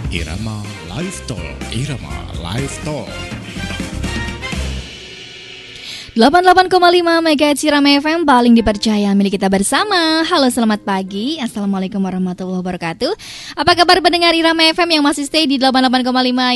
Irama Live Talk, Irama Live Talk. 88,5 MHz Irama FM paling dipercaya milik kita bersama. Halo, selamat pagi. Assalamualaikum warahmatullahi wabarakatuh. Apa kabar pendengar Irama FM yang masih stay di 88,5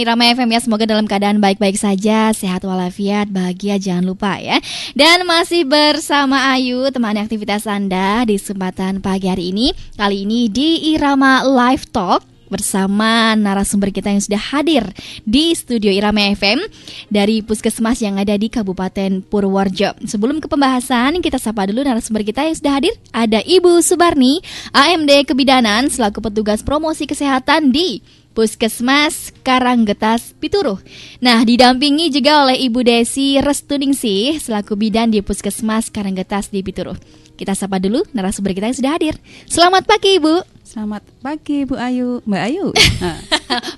Irama FM ya? Semoga dalam keadaan baik-baik saja, sehat walafiat, bahagia, jangan lupa ya. Dan masih bersama Ayu, temani aktivitas Anda di kesempatan pagi hari ini. Kali ini di Irama Live Talk bersama narasumber kita yang sudah hadir di studio Irama FM dari Puskesmas yang ada di Kabupaten Purworejo. Sebelum ke pembahasan, kita sapa dulu narasumber kita yang sudah hadir. Ada Ibu Subarni, AMD Kebidanan, selaku petugas promosi kesehatan di Puskesmas Karanggetas Pituruh. Nah, didampingi juga oleh Ibu Desi Restuningsih, selaku bidan di Puskesmas Karanggetas di Pituruh. Kita sapa dulu narasumber kita yang sudah hadir. Selamat pagi, Ibu. Selamat pagi Bu Ayu, Mbak Ayu.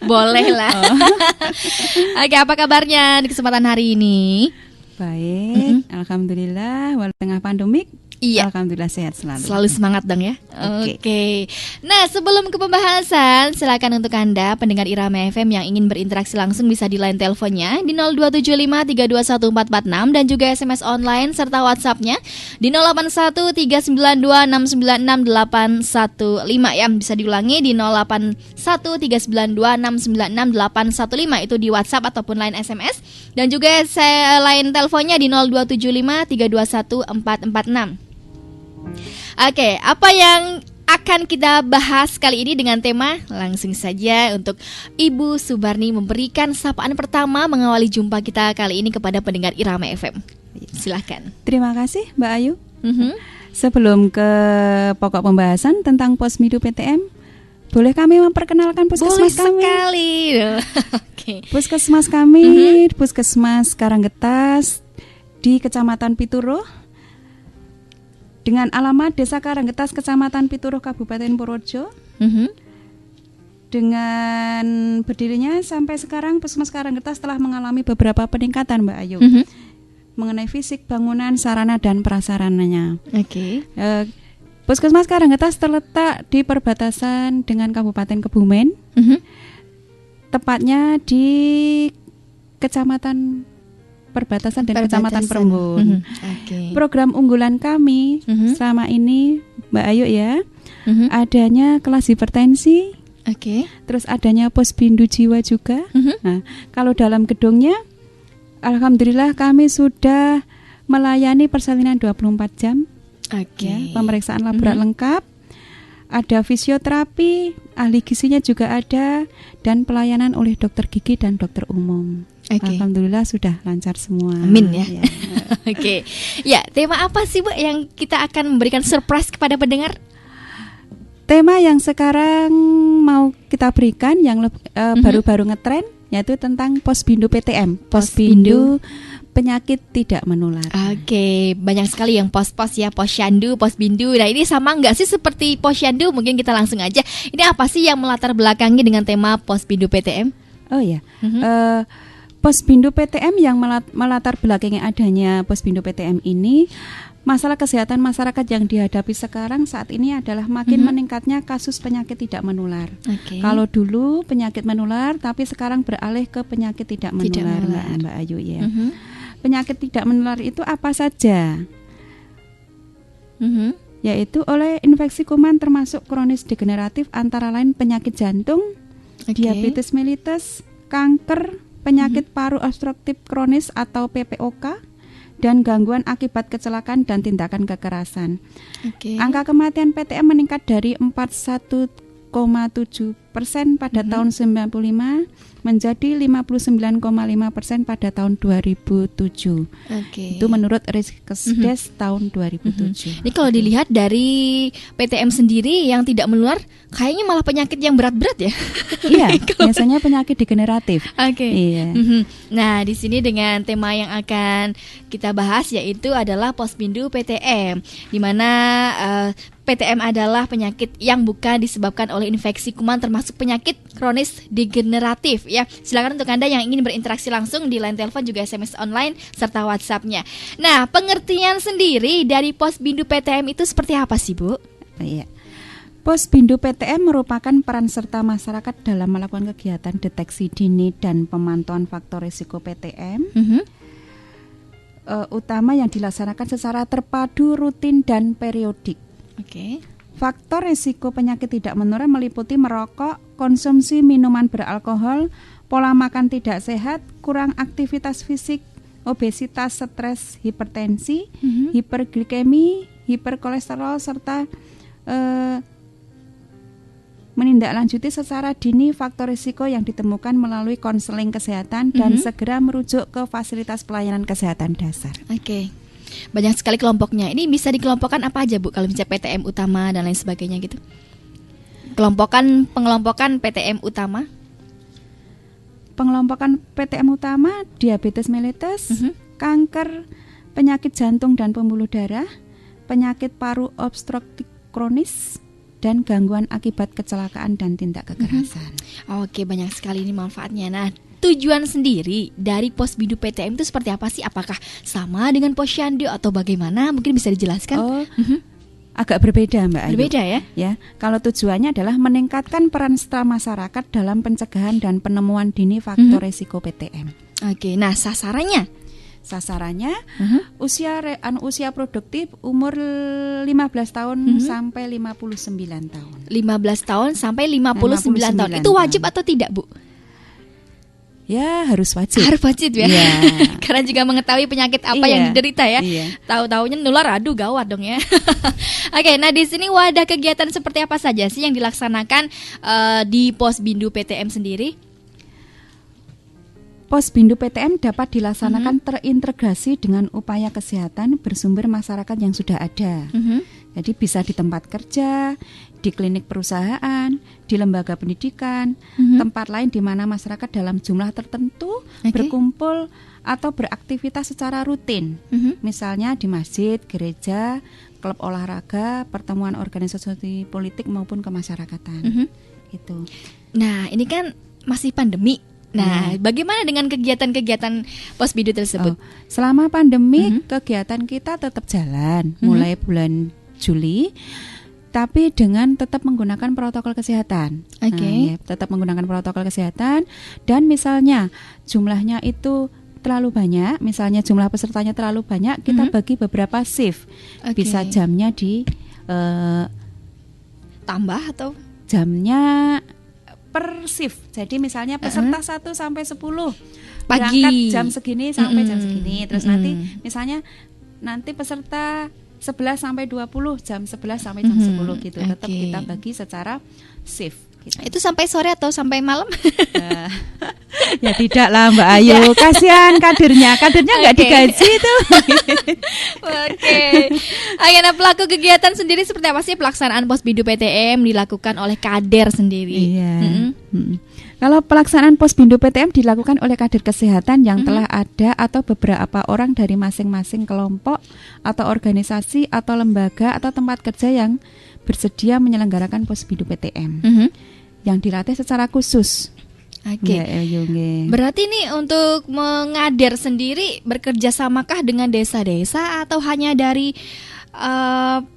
Boleh lah. Oke, apa kabarnya di kesempatan hari ini? Baik, alhamdulillah. Walau tengah pandemik, iya, alhamdulillah sehat selalu. Selalu semangat dong ya. Oke. Nah, sebelum ke pembahasan, silakan untuk Anda pendengar Irama FM yang ingin berinteraksi langsung bisa di line teleponnya di 027532146 dan juga SMS online serta WhatsApp-nya di 081392696815 ya. Bisa diulangi di 081392696815 itu di WhatsApp ataupun line SMS, dan juga line teleponnya di 02753214446. Oke, apa yang akan kita bahas kali ini dengan tema? Langsung saja untuk Ibu Subarni memberikan sapaan pertama mengawali jumpa kita kali ini kepada pendengar Irama FM. Silahkan. Terima kasih Mbak Ayu. Sebelum ke pokok pembahasan tentang Posmidu PTM, boleh kami memperkenalkan puskesmas kami? Boleh sekali. Oke. Puskesmas kami, Puskesmas Karanggetas di Kecamatan Pituruh, dengan alamat Desa Karanggetas, Kecamatan Pituruh, Kabupaten Purworejo. Dengan berdirinya sampai sekarang, Puskesmas Karanggetas telah mengalami beberapa peningkatan, Mbak Ayu, mengenai fisik, bangunan, sarana dan prasarananya. Oke. Puskesmas Karanggetas terletak di perbatasan dengan Kabupaten Kebumen, tepatnya di Kecamatan Perbatasan dan Kecamatan Perembun. Program unggulan kami selama ini, Mbak Ayu ya, adanya kelas hipertensi, terus adanya posbindu jiwa juga. Nah, kalau dalam gedungnya, alhamdulillah kami sudah melayani persalinan 24 jam, ya, pemeriksaan laboratorium lengkap, ada fisioterapi, ahli gizinya juga ada, dan pelayanan oleh dokter gigi dan dokter umum. Alhamdulillah sudah lancar semua. Amin ya. Oke. Ya, tema apa sih Bu yang kita akan memberikan surprise kepada pendengar? Tema yang sekarang mau kita berikan yang baru-baru ngetren, yaitu tentang Posbindu PTM, Posbindu penyakit tidak menular. Oke, banyak sekali yang pos-pos ya, posyandu, posbindu. Nah, ini sama nggak sih seperti posyandu? Mungkin kita langsung aja. Ini apa sih yang melatar belakangi dengan tema Posbindu PTM? Oh ya, Posbindu PTM yang melatar belakangi adanya Posbindu PTM ini, masalah kesehatan masyarakat yang dihadapi sekarang saat ini adalah makin meningkatnya kasus penyakit tidak menular. Kalau dulu penyakit menular, tapi sekarang beralih ke penyakit tidak menular. Mbak Ayu ya. Penyakit tidak menular itu apa saja? Yaitu oleh infeksi kuman termasuk kronis degeneratif, antara lain penyakit jantung, diabetes mellitus, kanker, penyakit paru obstruktif kronis atau PPOK, dan gangguan akibat kecelakaan dan tindakan kekerasan. Angka kematian PTM meningkat dari 41,7% pada tahun 95 menjadi 59,5% pada tahun 2007. Itu menurut Riskesdes tahun 2007. Ini kalau dilihat dari PTM sendiri yang tidak menular, kayaknya malah penyakit yang berat-berat ya. Iya, biasanya penyakit degeneratif. Iya. Nah, di sini dengan tema yang akan kita bahas yaitu adalah Posbindu PTM, di mana PTM adalah penyakit yang bukan disebabkan oleh infeksi kuman termasuk penyakit kronis degeneratif ya. Silakan untuk Anda yang ingin berinteraksi langsung di line telepon juga SMS online serta WhatsApp-nya. Nah, pengertian sendiri dari Posbindu PTM itu seperti apa sih, Bu? Iya. Posbindu PTM merupakan peran serta masyarakat dalam melakukan kegiatan deteksi dini dan pemantauan faktor risiko PTM, utama yang dilaksanakan secara terpadu, rutin, dan periodik. Faktor risiko penyakit tidak menular meliputi merokok, konsumsi minuman beralkohol, pola makan tidak sehat, kurang aktivitas fisik, obesitas, stres, hipertensi, hiperglikemi, hiperkolesterol, serta menindaklanjuti secara dini faktor risiko yang ditemukan melalui konseling kesehatan dan segera merujuk ke fasilitas pelayanan kesehatan dasar. Banyak sekali kelompoknya. Ini bisa dikelompokkan apa aja, Bu? Kalau misalnya PTM utama dan lain sebagainya gitu. Pengelompokan PTM utama. Pengelompokan PTM utama diabetes mellitus, kanker, penyakit jantung dan pembuluh darah, penyakit paru obstruktif kronis, dan gangguan akibat kecelakaan dan tindak kekerasan. Banyak sekali ini manfaatnya. Nah, tujuan sendiri dari Posbindu PTM itu seperti apa sih? Apakah sama dengan Posyandu atau bagaimana? Mungkin bisa dijelaskan? Agak berbeda, Mbak Ayu. Berbeda ya? Kalau tujuannya adalah meningkatkan peran serta masyarakat dalam pencegahan dan penemuan dini faktor risiko PTM. Nah sasarannya? Usia produktif umur 15 tahun sampai 59 tahun. 15 tahun sampai 59 tahun. Itu wajib atau tidak, Bu? Ya, harus wajib. Harus wajib ya. Karena juga mengetahui penyakit apa yang diderita ya. Tahu-taunya nular, aduh gawat dong ya. Nah di sini wadah kegiatan seperti apa saja sih yang dilaksanakan di Posbindu PTM sendiri? Posbindu PTM dapat dilaksanakan terintegrasi dengan upaya kesehatan bersumber masyarakat yang sudah ada. Jadi bisa di tempat kerja, di klinik perusahaan, di lembaga pendidikan, tempat lain di mana masyarakat dalam jumlah tertentu berkumpul atau beraktivitas secara rutin. Misalnya di masjid, gereja, klub olahraga, pertemuan organisasi politik maupun kemasyarakatan. Gitu. Nah, ini kan masih pandemi. Nah, bagaimana dengan kegiatan-kegiatan Posbindu tersebut? Selama pandemi, kegiatan kita tetap jalan mulai bulan Juli, tapi dengan tetap menggunakan protokol kesehatan. Tetap menggunakan protokol kesehatan, dan misalnya jumlahnya itu terlalu banyak, misalnya jumlah pesertanya terlalu banyak, kita bagi beberapa shift. Bisa jamnya di tambah atau jamnya per shift. Jadi misalnya peserta 1 sampai 10 pagi berangkat jam segini sampai jam segini. Terus nanti misalnya peserta 11 sampai 20 jam 11 sampai jam 10 gitu. Tetap kita bagi secara shift gitu. Itu sampai sore atau sampai malam? Ya tidak lah, Mbak Ayu. Kasihan kadernya nggak digaji tuh. Nah pelaku kegiatan sendiri seperti apa sih pelaksanaan Posbindu PTM dilakukan oleh kader sendiri? Kalau pelaksanaan Posbindu PTM dilakukan oleh kader kesehatan yang telah ada atau beberapa orang dari masing-masing kelompok atau organisasi atau lembaga atau tempat kerja yang bersedia menyelenggarakan Posbindu PTM yang dilatih secara khusus. Berarti ini untuk mengader sendiri bekerja samakah dengan desa-desa atau hanya dari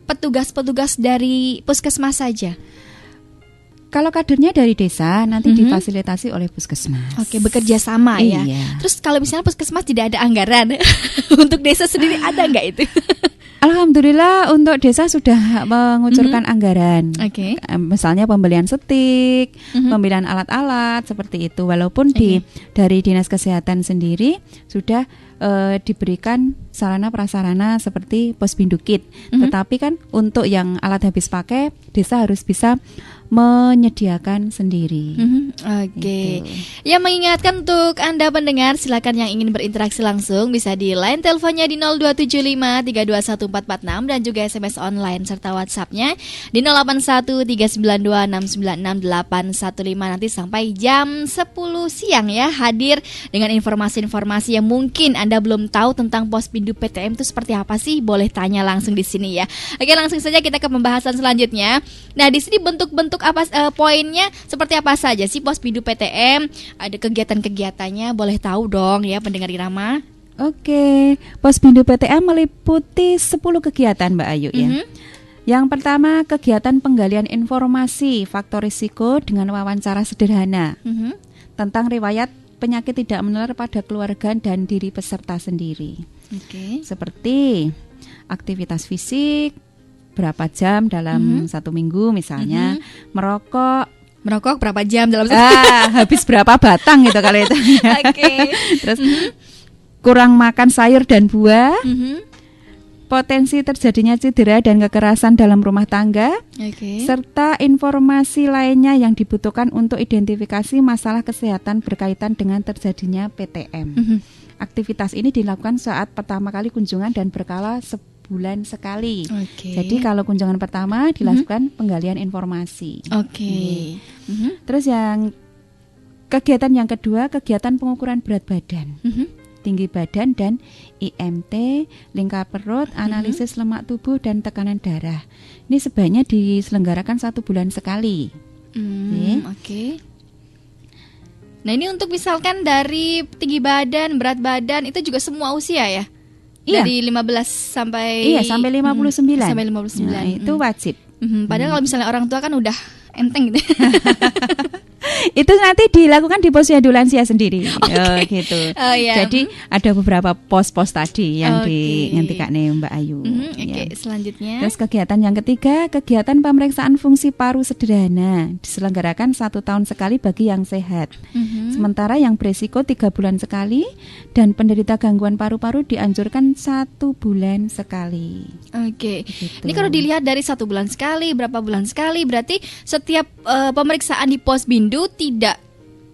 petugas-petugas dari puskesmas saja? Kalau kadernya dari desa nanti difasilitasi oleh puskesmas. Bekerja sama ya. Terus kalau misalnya puskesmas tidak ada anggaran untuk desa sendiri, ada nggak itu? Alhamdulillah untuk desa sudah mengucurkan anggaran. Misalnya pembelian setik, pembelian alat-alat seperti itu. Walaupun dari Dinas Kesehatan sendiri sudah diberikan sarana prasarana seperti Posbindu Kit. Tetapi kan untuk yang alat habis pakai, desa harus bisa menyediakan sendiri. Ya, mengingatkan untuk Anda pendengar, silakan yang ingin berinteraksi langsung bisa di line teleponnya di 027532146 dan juga SMS online serta WhatsAppnya di 081392696815 nanti sampai jam 10 siang ya, hadir dengan informasi-informasi yang mungkin Anda belum tahu tentang Posbindu PTM itu seperti apa sih, boleh tanya langsung di sini ya. Langsung saja kita ke pembahasan selanjutnya. Nah, di sini bentuk-bentuk poinnya seperti apa saja sih Posbindu PTM? Ada kegiatan-kegiatannya, boleh tahu dong ya pendengar Irama. Posbindu PTM meliputi 10 kegiatan, Mbak Ayu ya. Yang pertama, kegiatan penggalian informasi faktor risiko dengan wawancara sederhana tentang riwayat penyakit tidak menular pada keluarga dan diri peserta sendiri. Seperti aktivitas fisik, berapa jam dalam 1 minggu misalnya, merokok berapa jam dalam habis berapa batang gitu kalau itu. Terus kurang makan sayur dan buah, potensi terjadinya cedera dan kekerasan dalam rumah tangga, serta informasi lainnya yang dibutuhkan untuk identifikasi masalah kesehatan berkaitan dengan terjadinya PTM. Aktivitas ini dilakukan saat pertama kali kunjungan dan berkala sebulan sekali. Jadi kalau kunjungan pertama dilakukan penggalian informasi. Terus yang kegiatan yang kedua, kegiatan pengukuran berat badan, tinggi badan dan IMT, lingkar perut, analisis lemak tubuh dan tekanan darah. Ini sebaiknya diselenggarakan 1 bulan sekali. Nah ini untuk misalkan dari tinggi badan, berat badan itu juga semua usia ya? Dari 15 sampai sampai 59. Sampai 59. Nah, itu wajib. Padahal kalau misalnya orang tua kan udah enteng gitu. Itu nanti dilakukan di posyandu lansia sendiri. Gitu. Jadi ada beberapa pos-pos tadi yang nanti Kak Mbak Ayu. Selanjutnya. Terus kegiatan yang ketiga, kegiatan pemeriksaan fungsi paru sederhana diselenggarakan 1 tahun sekali bagi yang sehat. Sementara yang beresiko 3 bulan sekali dan penderita gangguan paru-paru dianjurkan 1 bulan sekali. Gitu. Ini kalau dilihat dari 1 bulan sekali, berapa bulan sekali, berarti setiap pemeriksaan di pos bindu tidak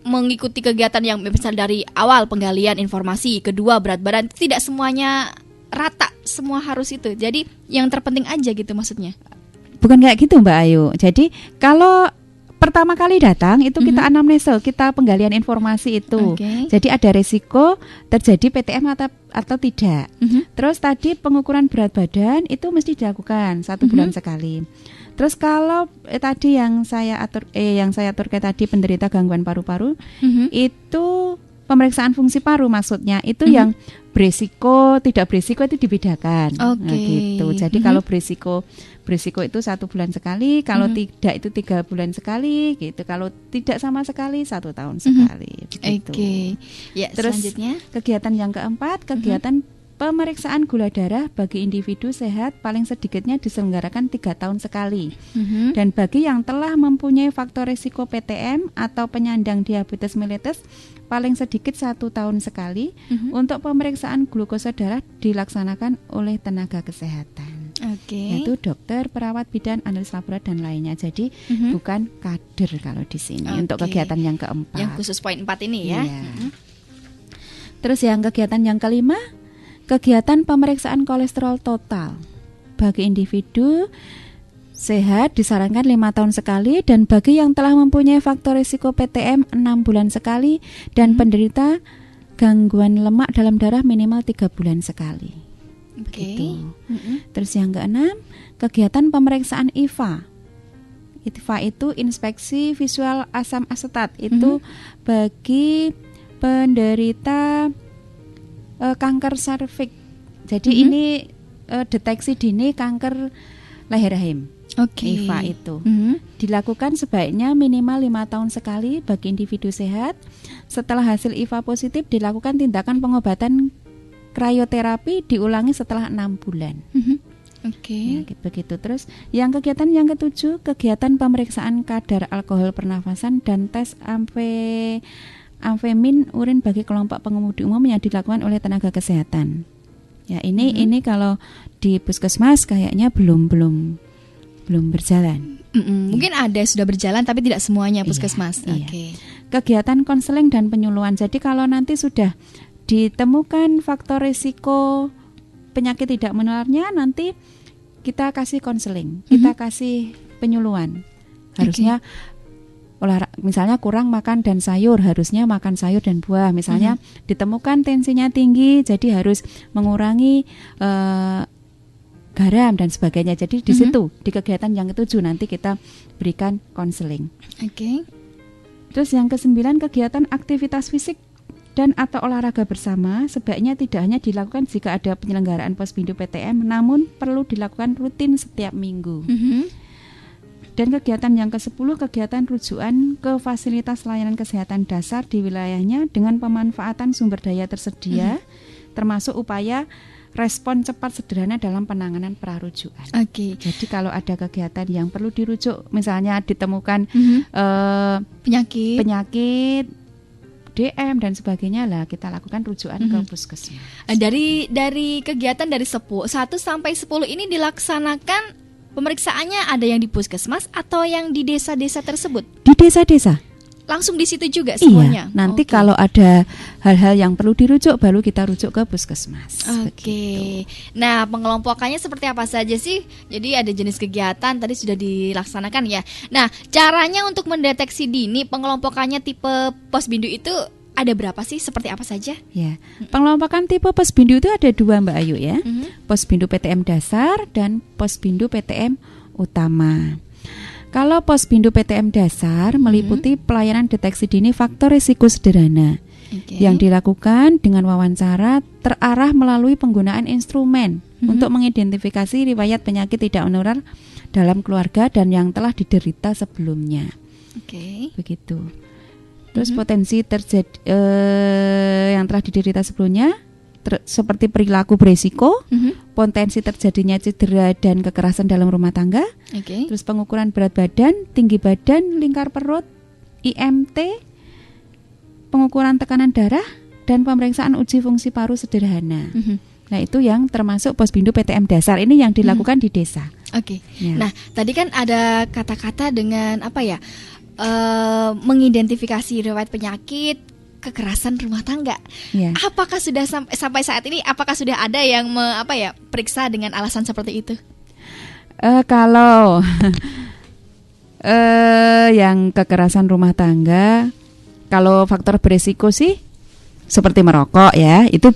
mengikuti kegiatan yang misalnya dari awal penggalian informasi, kedua berat badan, tidak semuanya rata, semua harus itu. Jadi yang terpenting aja gitu maksudnya. Bukan kayak gitu Mbak Ayu. Jadi kalau pertama kali datang itu kita anamnesa, kita penggalian informasi itu. Jadi ada resiko terjadi PTM atau tidak. Terus tadi pengukuran berat badan itu mesti dilakukan 1 bulan sekali. Terus kalau tadi yang saya aturkan tadi penderita gangguan paru-paru, itu pemeriksaan fungsi paru maksudnya itu yang berisiko, tidak berisiko itu dibedakan. Nah, gitu. Jadi kalau berisiko itu 1 bulan sekali, kalau tidak itu 3 bulan sekali, gitu. Kalau tidak sama sekali 1 tahun sekali. Ya, terus selanjutnya kegiatan yang keempat, kegiatan pemeriksaan gula darah bagi individu sehat paling sedikitnya diselenggarakan 3 tahun sekali. Dan bagi yang telah mempunyai faktor risiko PTM atau penyandang diabetes mellitus paling sedikit 1 tahun sekali. Untuk pemeriksaan glukosa darah dilaksanakan oleh tenaga kesehatan. Yaitu dokter, perawat bidan, analis laboratorium dan lainnya. Jadi bukan kader kalau di sini untuk kegiatan yang keempat. Yang khusus poin 4 ini ya. Terus yang kegiatan yang kelima, kegiatan pemeriksaan kolesterol total bagi individu sehat disarankan 5 tahun sekali dan bagi yang telah mempunyai faktor risiko PTM 6 bulan sekali dan penderita gangguan lemak dalam darah minimal 3 bulan sekali. Begitu. Terus yang keenam, kegiatan pemeriksaan IVA. IVA itu inspeksi visual asam asetat. Itu bagi penderita kanker serviks. Jadi ini deteksi dini kanker leher rahim. IVA itu dilakukan sebaiknya minimal 5 tahun sekali bagi individu sehat. Setelah hasil IVA positif dilakukan tindakan pengobatan krioterapi diulangi setelah 6 bulan. Ya, begitu. Terus yang kegiatan yang ketujuh, kegiatan pemeriksaan kadar alkohol pernafasan dan tes amfemin urin bagi kelompok pengemudi umum yang dilakukan oleh tenaga kesehatan. Ya, ini kalau di puskesmas kayaknya belum berjalan. Mungkin ada sudah berjalan tapi tidak semuanya puskesmas. Kegiatan konseling dan penyuluhan. Jadi kalau nanti sudah ditemukan faktor risiko penyakit tidak menularnya, nanti kita kasih konseling, kita kasih penyuluhan. Harusnya misalnya kurang makan dan sayur, harusnya makan sayur dan buah. Misalnya ditemukan tensinya tinggi, jadi harus mengurangi garam dan sebagainya. Jadi di situ di kegiatan yang ketujuh nanti kita berikan konseling. Terus yang ke-9, kegiatan aktivitas fisik dan atau olahraga bersama sebaiknya tidak hanya dilakukan jika ada penyelenggaraan Posbindu PTM, namun perlu dilakukan rutin setiap minggu. Dan kegiatan yang ke-10, kegiatan rujukan ke fasilitas layanan kesehatan dasar di wilayahnya dengan pemanfaatan sumber daya tersedia, termasuk upaya respon cepat sederhana dalam penanganan prarujukan. Jadi kalau ada kegiatan yang perlu dirujuk, misalnya ditemukan penyakit DM dan sebagainya, lah kita lakukan rujukan ke puskesmas. Dari kegiatan dari 1 sampai 10 ini dilaksanakan pemeriksaannya ada yang di puskesmas atau yang di desa-desa tersebut? Di desa-desa. Langsung di situ juga semuanya? Iya, nanti kalau ada hal-hal yang perlu dirujuk baru kita rujuk ke puskesmas. Nah, pengelompokannya seperti apa saja sih? Jadi ada jenis kegiatan tadi sudah dilaksanakan ya. Nah, caranya untuk mendeteksi dini pengelompokannya tipe Posbindu itu ada berapa sih? Seperti apa saja? Ya, pengelompokan tipe Posbindu itu ada 2 Mbak Ayu ya. Posbindu PTM dasar dan Posbindu PTM utama. Kalau Posbindu PTM dasar meliputi pelayanan deteksi dini faktor risiko sederhana yang dilakukan dengan wawancara terarah melalui penggunaan instrumen untuk mengidentifikasi riwayat penyakit tidak menular dalam keluarga dan yang telah diderita sebelumnya. Begitu. Terus potensi terjadi yang telah diderita sebelumnya seperti perilaku beresiko, potensi terjadinya cedera dan kekerasan dalam rumah tangga, terus pengukuran berat badan, tinggi badan, lingkar perut, IMT, pengukuran tekanan darah, dan pemeriksaan uji fungsi paru sederhana. Nah itu yang termasuk Posbindu PTM dasar, ini yang dilakukan di desa. Ya. Nah tadi kan ada kata-kata dengan apa ya? Mengidentifikasi riwayat penyakit, kekerasan rumah tangga. Apakah sudah sampai saat ini apakah sudah ada yang periksa dengan alasan seperti itu? Kalau yang kekerasan rumah tangga, kalau faktor beresiko sih seperti merokok ya, itu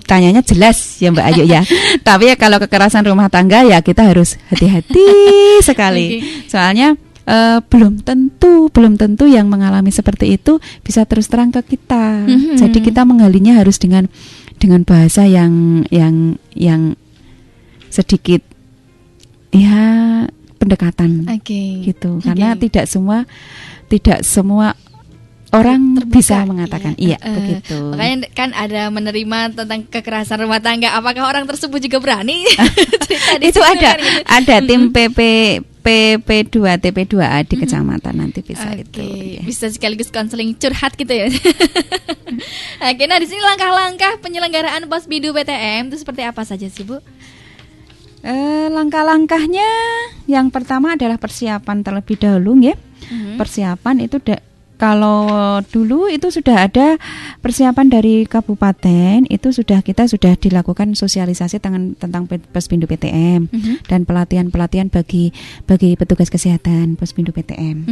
tanyanya jelas ya Mbak Ayu ya. Tapi ya kalau kekerasan rumah tangga ya kita harus hati-hati sekali. Soalnya belum tentu yang mengalami seperti itu bisa terus terang ke kita. Jadi kita menggalinya harus dengan bahasa yang sedikit ya pendekatan gitu. Karena tidak semua orang bisa mengatakan iya begitu. Makanya kan ada menerima tentang kekerasan rumah tangga. Apakah orang tersebut juga berani? Itu ada tim PP2 TP2A di kecamatan, nanti bisa itu. Ya. Bisa sekaligus konseling curhat gitu ya. Nah di sini langkah-langkah penyelenggaraan Posbindu PTM itu seperti apa saja sih Bu? Langkah-langkahnya yang pertama adalah persiapan terlebih dahulu ya. Persiapan itu kalau dulu itu sudah ada persiapan dari kabupaten, itu kita sudah dilakukan sosialisasi tentang Posbindu PTM dan pelatihan bagi petugas kesehatan Posbindu PTM.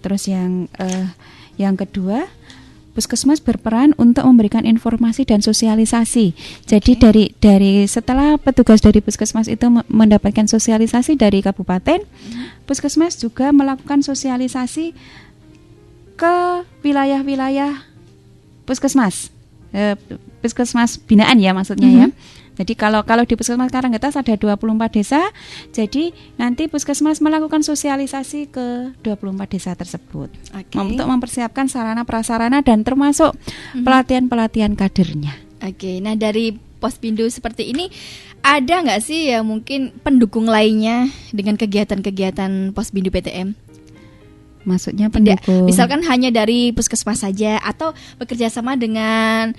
Terus yang kedua, puskesmas berperan untuk memberikan informasi dan sosialisasi. Jadi dari setelah petugas dari puskesmas itu mendapatkan sosialisasi dari kabupaten, puskesmas juga melakukan sosialisasi ke wilayah-wilayah puskesmas, puskesmas binaan ya maksudnya ya. Jadi kalau di Puskesmas Karanggetas ada 24 desa, jadi nanti puskesmas melakukan sosialisasi ke 24 desa tersebut untuk mempersiapkan sarana prasarana dan termasuk pelatihan kadernya. Nah dari Posbindu seperti ini ada nggak sih ya mungkin pendukung lainnya dengan kegiatan-kegiatan Posbindu PTM? Maksudnya pendukung. Misalkan hanya dari puskesmas saja atau bekerja sama dengan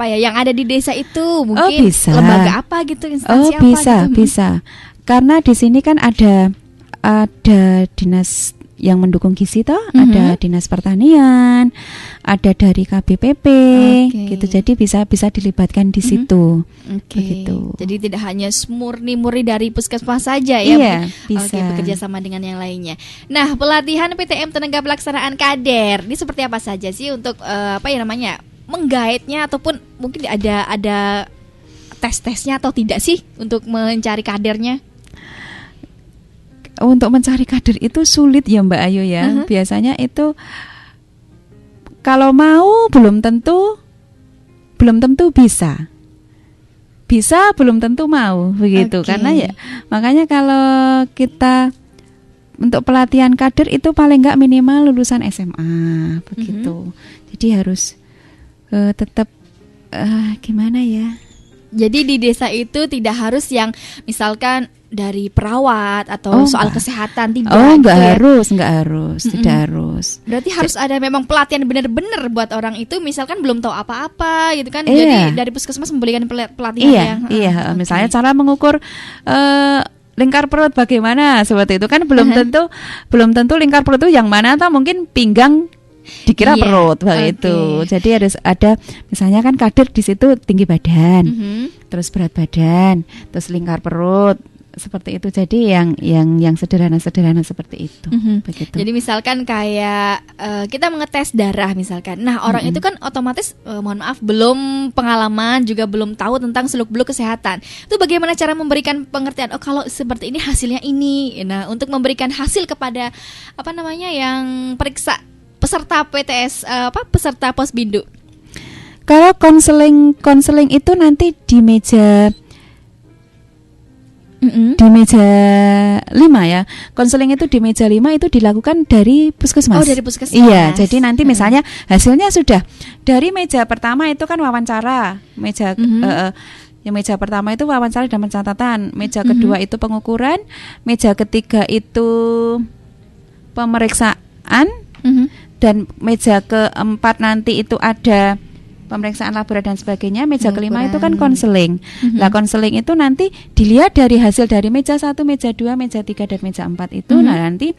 yang ada di desa itu mungkin lembaga apa gitu, instansi apa gitu. Bisa. Karena di sini kan ada dinas yang mendukung gizi ada dinas pertanian, ada dari KBPP gitu. Jadi bisa dilibatkan di situ. Begitu. Jadi tidak hanya murni dari puskesmas saja ya. Iya, bisa. Bekerja sama dengan yang lainnya. Nah, pelatihan PTM tenaga pelaksanaan kader ini seperti apa saja sih untuk menggaitnya ataupun mungkin ada tes-tesnya atau tidak sih untuk mencari kadernya? Untuk mencari kader itu sulit ya Mbak Ayu ya. Biasanya itu kalau mau belum tentu bisa belum tentu mau begitu. Karena ya makanya kalau kita untuk pelatihan kader itu paling enggak minimal lulusan SMA begitu. Jadi harus tetap gimana ya? Jadi di desa itu tidak harus yang misalkan dari perawat atau soal kesehatan, tidak. Enggak harus, tidak harus. Berarti harus ada memang pelatihan benar-benar buat orang itu, misalkan belum tahu apa-apa gitu kan. Jadi dari puskesmas memberikan pelatihan yang misalnya cara mengukur lingkar perut bagaimana seperti itu kan belum tentu lingkar perut itu yang mana, atau mungkin pinggang dikira perut itu. Jadi harus ada misalnya kan kader di situ tinggi badan, terus berat badan, terus lingkar perut seperti itu. Jadi yang sederhana seperti itu. Begitu. Jadi misalkan kayak kita mengetes darah misalkan. Nah, orang itu kan otomatis mohon maaf belum pengalaman, juga belum tahu tentang seluk-beluk kesehatan. Itu bagaimana cara memberikan pengertian, kalau seperti ini hasilnya ini. Nah, untuk memberikan hasil kepada yang periksa peserta PTS peserta Posbindu. Kalau konseling itu nanti di meja 5 ya. Konseling itu di meja 5 itu dilakukan dari puskesmas. Dari puskesmas. Iya, jadi nanti misalnya hasilnya sudah dari meja pertama itu kan wawancara. Meja pertama itu wawancara dan pencatatan. Meja kedua itu pengukuran. Meja ketiga itu pemeriksaan. Dan meja keempat nanti itu ada pemeriksaan laboratorium dan sebagainya. Meja kelima itu kan konseling. Nah, konseling itu nanti dilihat dari hasil dari meja 1, meja 2, meja 3 dan meja 4 itu. Nah, nanti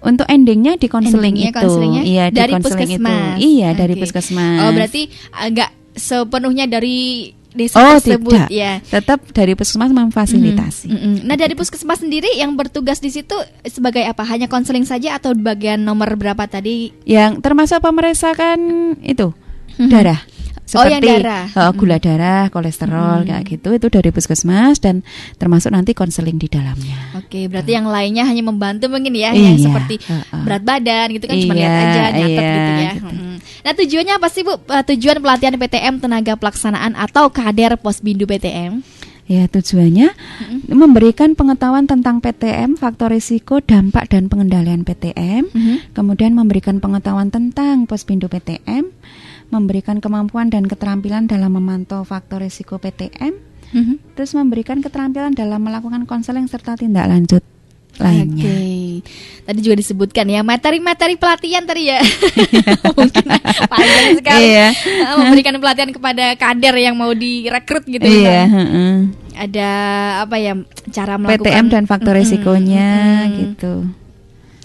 untuk endingnya di konseling itu. Iya, di dari konseling itu. Iya, dari puskesmas. Oh, berarti agak sepenuhnya dari desa tersebut. Tidak. Ya. Tetap dari puskesmas memfasilitasi. Nah, dari puskesmas sendiri yang bertugas di situ sebagai apa? Hanya konseling saja atau bagian nomor berapa tadi? Yang termasuk pemeriksaan itu darah. Seperti yang darah. Gula darah, kolesterol kayak gitu, itu dari puskesmas dan termasuk nanti konseling di dalamnya. Oke, berarti yang lainnya hanya membantu mungkin ya, yang seperti berat badan gitu kan, cuma lihat aja, nyatet gitu ya. Gitu. Nah, tujuannya apa sih Bu? Tujuan pelatihan PTM tenaga pelaksanaan atau kader Posbindu PTM? Ya, tujuannya memberikan pengetahuan tentang PTM, faktor risiko, dampak dan pengendalian PTM, kemudian memberikan pengetahuan tentang Posbindu PTM, memberikan kemampuan dan keterampilan dalam memantau faktor risiko PTM, terus memberikan keterampilan dalam melakukan konseling serta tindak lanjut lainnya. Tadi juga disebutkan ya materi-materi pelatihan tadi ya. Mungkin panjang sekali. Memberikan pelatihan kepada kader yang mau direkrut gitu ya. Ada cara melakukan PTM dan faktor risikonya gitu.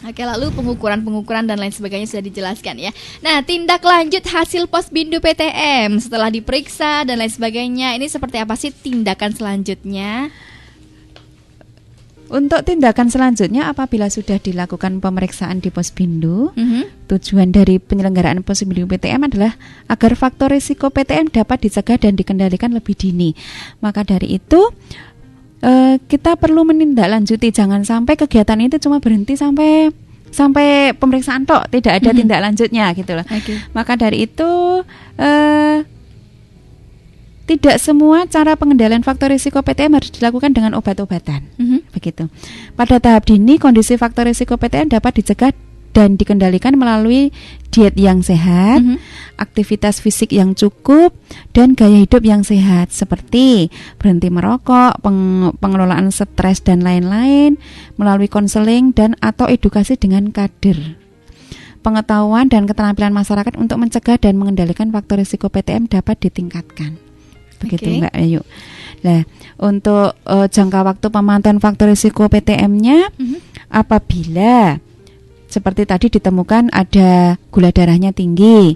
Oke, lalu pengukuran dan lain sebagainya sudah dijelaskan ya. Nah, tindak lanjut hasil Posbindu PTM setelah diperiksa dan lain sebagainya, ini seperti apa sih tindakan selanjutnya? Untuk tindakan selanjutnya apabila sudah dilakukan pemeriksaan di Posbindu, tujuan dari penyelenggaraan Posbindu PTM adalah agar faktor risiko PTM dapat dicegah dan dikendalikan lebih dini. Maka dari itu kita perlu menindaklanjuti, jangan sampai kegiatan itu cuma berhenti sampai pemeriksaan tok, tidak ada tindak lanjutnya gitu loh. Maka dari itu tidak semua cara pengendalian faktor risiko PTM harus dilakukan dengan obat-obatan. Begitu. Pada tahap dini kondisi faktor risiko PTM dapat dicegah dan dikendalikan melalui diet yang sehat, aktivitas fisik yang cukup, dan gaya hidup yang sehat seperti berhenti merokok, pengelolaan stres dan lain-lain, melalui konseling dan atau edukasi dengan kader. Pengetahuan dan keterampilan masyarakat untuk mencegah dan mengendalikan faktor risiko PTM dapat ditingkatkan. Begitu Mbak Ayu. Nah, untuk jangka waktu pemantauan faktor risiko PTM-nya apabila seperti tadi ditemukan ada gula darahnya tinggi.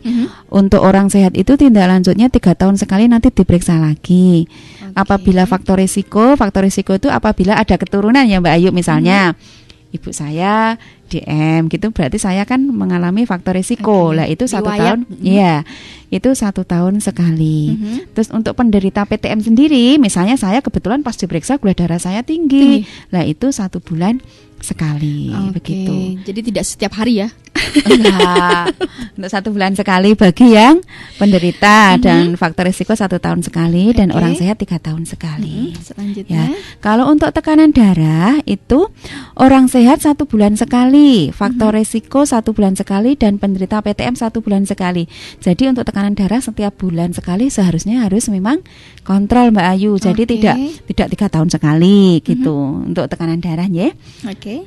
Untuk orang sehat itu tindak lanjutnya 3 tahun sekali nanti diperiksa lagi. Apabila faktor risiko itu apabila ada keturunan ya Mbak Ayu, misalnya ibu saya DM gitu, berarti saya kan mengalami faktor risiko. Lah itu 1 tahun. Iya. Itu 1 tahun sekali. Terus untuk penderita PTM sendiri, misalnya saya kebetulan pas diperiksa gula darah saya tinggi. Lah itu 1 bulan sekali. Begitu. Jadi tidak setiap hari ya. Enggak. Untuk 1 bulan sekali bagi yang penderita dan faktor risiko 1 tahun sekali dan orang sehat 3 tahun sekali. Selanjutnya. Ya. Kalau untuk tekanan darah itu orang sehat 1 bulan sekali, faktor risiko 1 bulan sekali dan penderita PTM 1 bulan sekali. Jadi untuk tekanan darah setiap bulan sekali seharusnya harus memang kontrol Mbak Ayu. Jadi tidak 3 tahun sekali gitu untuk tekanan darah ya.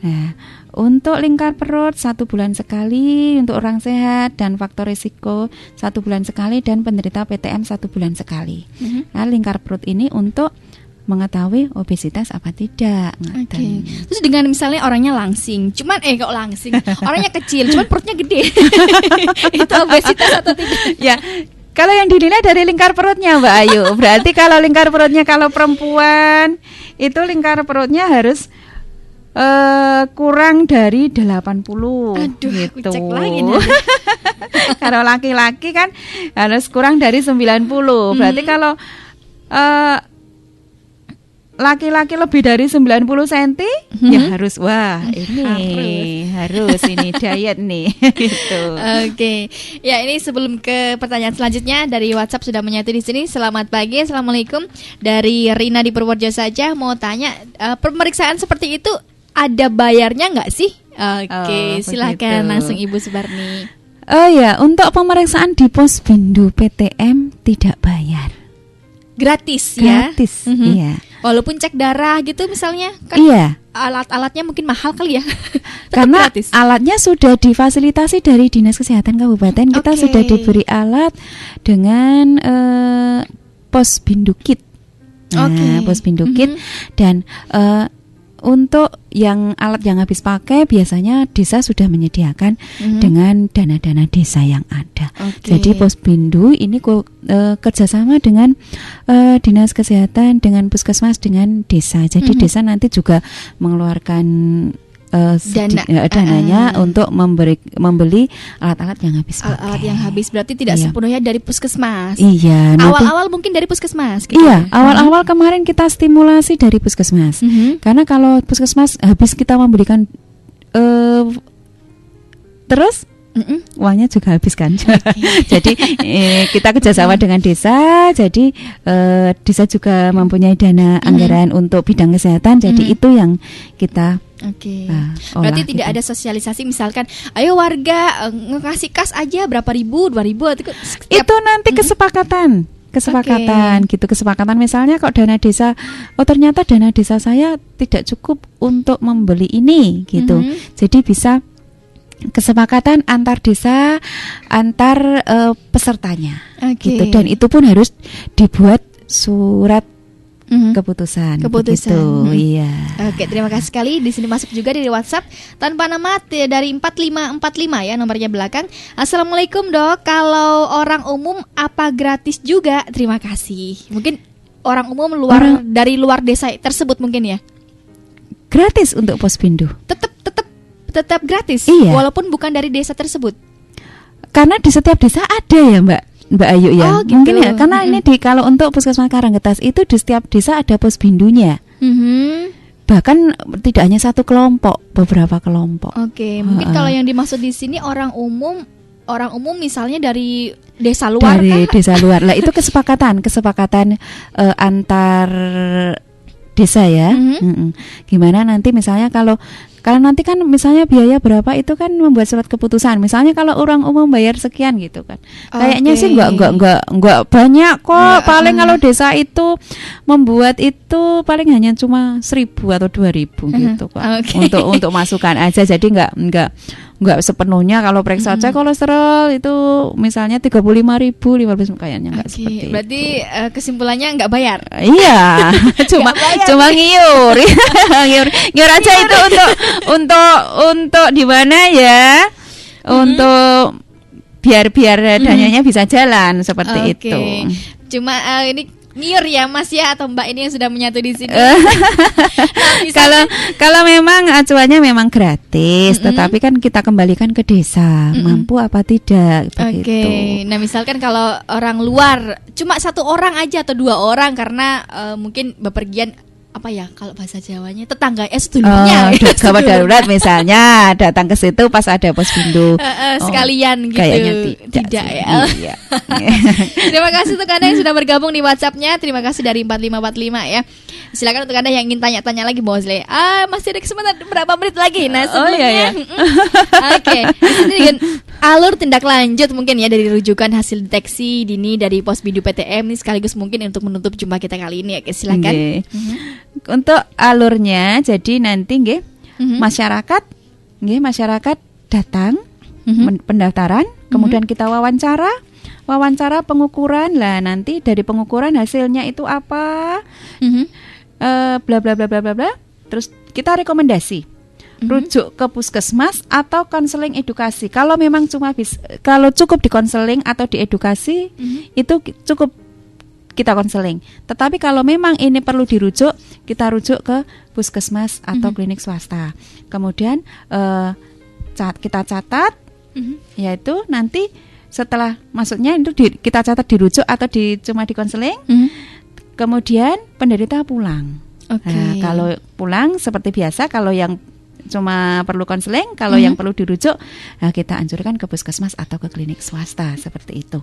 Nah, untuk lingkar perut 1 bulan sekali untuk orang sehat dan faktor risiko 1 bulan sekali dan penderita PTM 1 bulan sekali. Nah, lingkar perut ini untuk mengetahui obesitas apa tidak. Terus dengan misalnya orangnya langsing, kok langsing, orangnya kecil, cuman perutnya gede, itu obesitas atau tidak? Ya. Kalau yang dinilai dari lingkar perutnya Mbak Ayu, berarti kalau lingkar perutnya kalau perempuan itu lingkar perutnya harus kurang dari 80. Aduh, gitu. aku cek lagi nih. Kalau laki-laki kan harus kurang dari 90. Berarti kalau laki-laki lebih dari 90 cm ya harus harus ini diet nih gitu. Ya ini sebelum ke pertanyaan selanjutnya dari WhatsApp sudah menyatu di sini. Selamat pagi, assalamualaikum. Dari Rina di Purworejo saja mau tanya, pemeriksaan seperti itu ada bayarnya nggak sih? Silakan langsung Ibu Subarni. Oh ya, untuk pemeriksaan di Posbindu PTM tidak bayar. Gratis ya? Gratis, iya. Walaupun cek darah gitu misalnya kan alat-alatnya mungkin mahal kali ya. Karena gratis. Alatnya sudah difasilitasi dari Dinas Kesehatan Kabupaten. Kita sudah diberi alat dengan Posbindu Kit. Posbindu Kit dan untuk yang alat yang habis pakai biasanya desa sudah menyediakan dengan dana-dana desa yang ada. Jadi Posbindu ini kerjasama dengan Dinas Kesehatan, dengan Puskesmas, dengan desa. Jadi desa nanti juga mengeluarkan dananya untuk membeli alat-alat yang habis pakai. Alat yang habis berarti tidak sepenuhnya dari Puskesmas. Iya. Awal-awal mungkin dari Puskesmas. Gitu iya. Awal-awal kemarin kita stimulasi dari Puskesmas. Karena kalau Puskesmas habis kita membelikan terus uangnya juga habis kan. Jadi kita kerjasama dengan desa. Jadi desa juga mempunyai dana anggaran untuk bidang kesehatan. Jadi itu yang kita berarti tidak ada sosialisasi misalkan ayo warga ngasih kas aja berapa ribu, 2.000 itu nanti kesepakatan gitu, kesepakatan misalnya kok dana desa ternyata dana desa saya tidak cukup untuk membeli ini gitu. Jadi bisa kesepakatan antar desa, antar pesertanya gitu, dan itu pun harus dibuat surat keputusan. Begitu, iya. Terima kasih sekali. Di sini masuk juga dari WhatsApp tanpa nama dari 4545 ya nomornya belakang. Assalamualaikum Dok. Kalau orang umum apa gratis juga? Terima kasih. Mungkin orang umum dari luar desa tersebut mungkin ya. Gratis untuk Posbindu. Tetap gratis. Iya. Walaupun bukan dari desa tersebut. Karena di setiap desa ada ya Mbak Ayu ya. Gitu. Mungkin ya karena ini kalau untuk Puskesmas Karanggetas itu di setiap desa ada Posbindunya. Bahkan tidak hanya satu kelompok, beberapa kelompok. Mungkin kalau yang dimaksud di sini orang umum misalnya dari desa luar. Dari desa luar. Lah itu kesepakatan antar desa ya. Gimana nanti misalnya karena nanti kan misalnya biaya berapa itu kan membuat surat keputusan. Misalnya kalau orang umum bayar sekian gitu kan. Kayaknya sih enggak banyak kok. Paling kalau desa itu membuat itu paling hanya cuma 1.000 atau 2.000 gitu kok. Untuk masukan aja. Jadi enggak sepenuhnya kalau periksa cek kolesterol itu misalnya 35.000, 15 kayaknya enggak seperti itu. Berarti kesimpulannya enggak bayar. Iya. cuma ngiur aja itu untuk di mana ya? Untuk biar dananya bisa jalan seperti itu. Cuma ini ngiur ya Mas ya atau Mbak ini yang sudah menyatu di sini. Kalau memang acuannya memang gratis, tetapi kan kita kembalikan ke desa, mampu apa tidak begitu. Nah misalkan kalau orang luar cuma 1 orang aja atau 2 orang karena mungkin bepergian apa ya kalau bahasa Jawanya tetangga sedulurnya gawat darurat misalnya datang ke situ pas ada Posbindu sekalian gitu. Kayaknya tidak ya. Iya. Terima kasih untuk Anda yang sudah bergabung di WhatsApp-nya. Terima kasih dari 4545 ya. Silakan untuk Anda yang ingin tanya-tanya lagi Bosle. Masih ada kesempatan berapa menit lagi. Nah, sebelumnya oke. Dengan alur tindak lanjut mungkin ya dari rujukan hasil deteksi dini dari Posbindu PTM ini sekaligus mungkin untuk menutup jumpa kita kali ini ya. Silakan. Untuk alurnya jadi nanti nggih masyarakat datang pendaftaran, kemudian kita wawancara pengukuran lah, nanti dari pengukuran hasilnya itu apa, bla bla bla bla bla bla, terus kita rekomendasi rujuk ke puskesmas atau konseling edukasi. Kalau memang kalau cukup di konseling atau di edukasi itu cukup kita konseling. Tetapi kalau memang ini perlu dirujuk, kita rujuk ke puskesmas atau klinik swasta. Kemudian kita catat, yaitu nanti setelah maksudnya itu kita catat dirujuk atau cuma di konseling. Kemudian penderita pulang. Nah, kalau pulang seperti biasa, kalau yang cuma perlu konseling, kalau yang perlu dirujuk, kita anjurkan ke puskesmas atau ke klinik swasta seperti itu.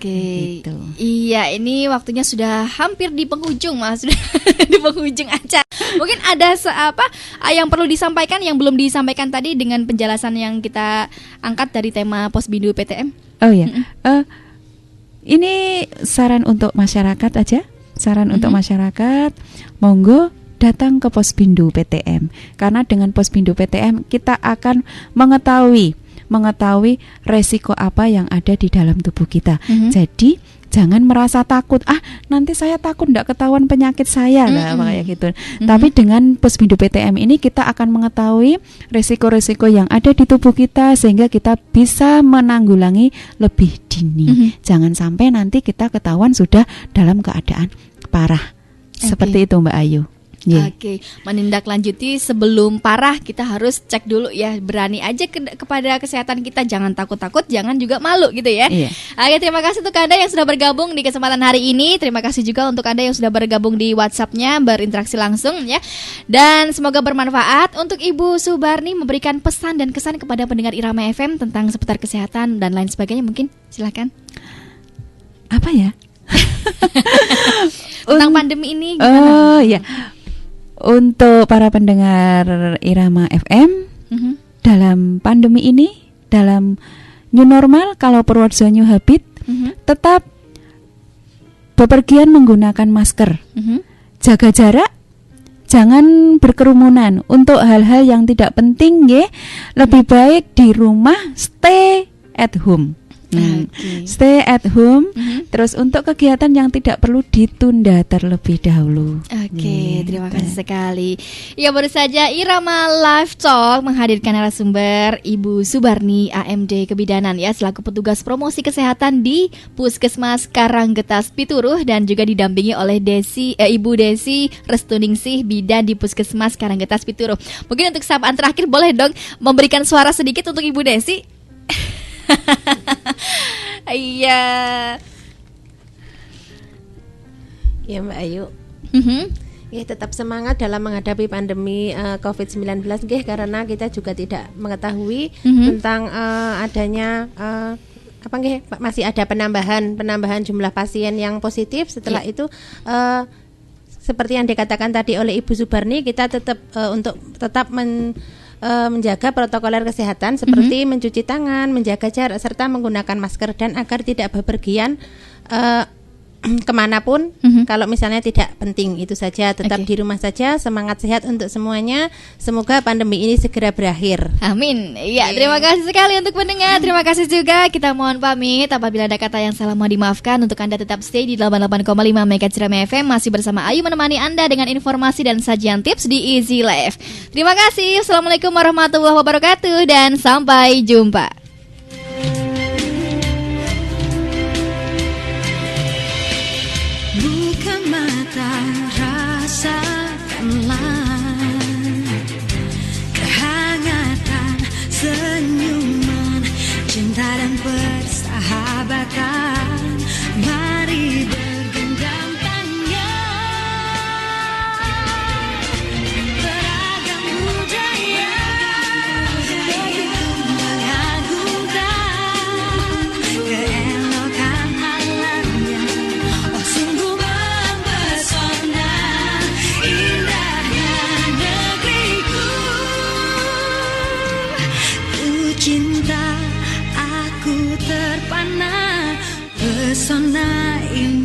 Gitu. Iya, ini waktunya sudah hampir di penghujung, Mas. Sudah di penghujung acara. Mungkin ada yang perlu disampaikan yang belum disampaikan tadi dengan penjelasan yang kita angkat dari tema Posbindu PTM. Oh ya. Ini saran untuk masyarakat aja. Saran untuk masyarakat, monggo datang ke Posbindu PTM, karena dengan Posbindu PTM kita akan mengetahui resiko apa yang ada di dalam tubuh kita. Jadi jangan merasa takut, nanti saya takut enggak ketahuan penyakit saya lah kayak gitu. Tapi dengan Posbindu PTM ini kita akan mengetahui resiko-resiko yang ada di tubuh kita sehingga kita bisa menanggulangi lebih dini. Jangan sampai nanti kita ketahuan sudah dalam keadaan parah. Seperti itu Mbak Ayu. Oke, menindaklanjuti sebelum parah kita harus cek dulu ya, berani aja kepada kesehatan kita, jangan takut-takut, jangan juga malu gitu ya. Oke, terima kasih untuk Anda yang sudah bergabung di kesempatan hari ini. Terima kasih juga untuk Anda yang sudah bergabung di WhatsApp-nya, berinteraksi langsung ya. Dan semoga bermanfaat. Untuk Ibu Subarni memberikan pesan dan kesan kepada pendengar Irama FM tentang seputar kesehatan dan lain sebagainya, mungkin silakan. Apa ya? Tentang pandemi ini gimana? Ya. Untuk para pendengar Irama FM, dalam pandemi ini, dalam new normal, kalau Purworejo New Habit, tetap bepergian menggunakan masker, jaga jarak, jangan berkerumunan. Untuk hal-hal yang tidak penting, lebih baik di rumah, stay at home. Stay at home. Terus untuk kegiatan yang tidak perlu ditunda terlebih dahulu. Terima kasih sekali. Ya, baru saja Irama Live Talk menghadirkan narasumber Ibu Subarni AMD Kebidanan ya, selaku petugas promosi kesehatan di Puskesmas Karanggetas Pituruh, dan juga didampingi oleh Ibu Desi Restuningsih Bidan di Puskesmas Karanggetas Pituruh. Mungkin untuk sapaan terakhir boleh dong memberikan suara sedikit untuk Ibu Desi. Iya. Ya Mbak Ayu. Ya, tetap semangat dalam menghadapi pandemi COVID-19 karena kita juga tidak mengetahui tentang adanya masih ada penambahan jumlah pasien yang positif. Setelah itu seperti yang dikatakan tadi oleh Ibu Subarni, kita tetap menjaga protokoler kesehatan seperti mencuci tangan, menjaga jarak, serta menggunakan masker, dan agar tidak bepergian kemanapun kalau misalnya tidak penting. Itu saja, tetap di rumah saja. Semangat sehat untuk semuanya. Semoga pandemi ini segera berakhir. Amin. Ya, terima kasih sekali untuk pendengar. Terima kasih juga. Kita mohon pamit apabila ada kata yang salah mohon dimaafkan. Untuk Anda tetap stay di 88,5 MHz Irama FM, masih bersama Ayu menemani Anda dengan informasi dan sajian tips di Easy Life. Terima kasih. Assalamualaikum warahmatullahi wabarakatuh dan sampai jumpa. Rasakanlah kehangatan, senyuman, cinta dan persahabatan. Mari bergenggam tangan. Aku terpana pesona ini.